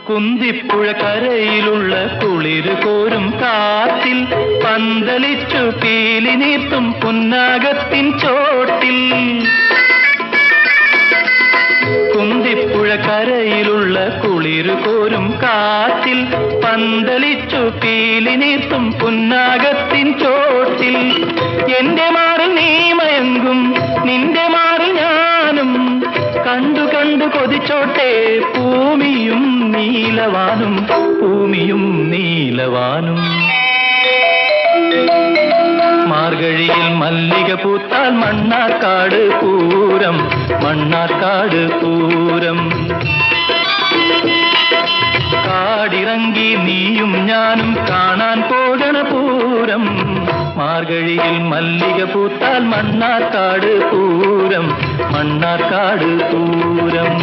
കുന്തിപ്പുഴ കരയിലുള്ള കുളിരു കോരും കാറ്റിൽ പന്തലിച്ചു പീലി നീർത്തും പുന്നാകത്തിൻ ചോട്ടിൽ. കുന്തിപ്പുഴ കരയിലുള്ള കുളിരു കോരും കാറ്റിൽ പന്തലിച്ചു പീലി നീർത്തും പുന്നാകത്തിൻ ചോട്ടിൽ. എന്റെ മാറിൽ നീ മയങ്ങും നിന്റെ മാറിൽ ഞാനും കണ്ടു കണ്ടു കൊതിച്ചോട്ടെ ഭൂമിയും നീലവാനും ഭൂമിയും നീലവാനും. മാർഗഴിയിൽ മല്ലിക പൂത്താൽ മണ്ണാർക്കാട് പൂരം മണ്ണാർക്കാട് പൂരം. കാടിറങ്ങി നീയും ഞാനും കാണാൻ പോകണ പൂരം. മാർഗഴിയിൽ മല്ലിക പൂത്താൽ മണ്ണാർക്കാട് പൂരം മണ്ണാർക്കാട് പൂരം.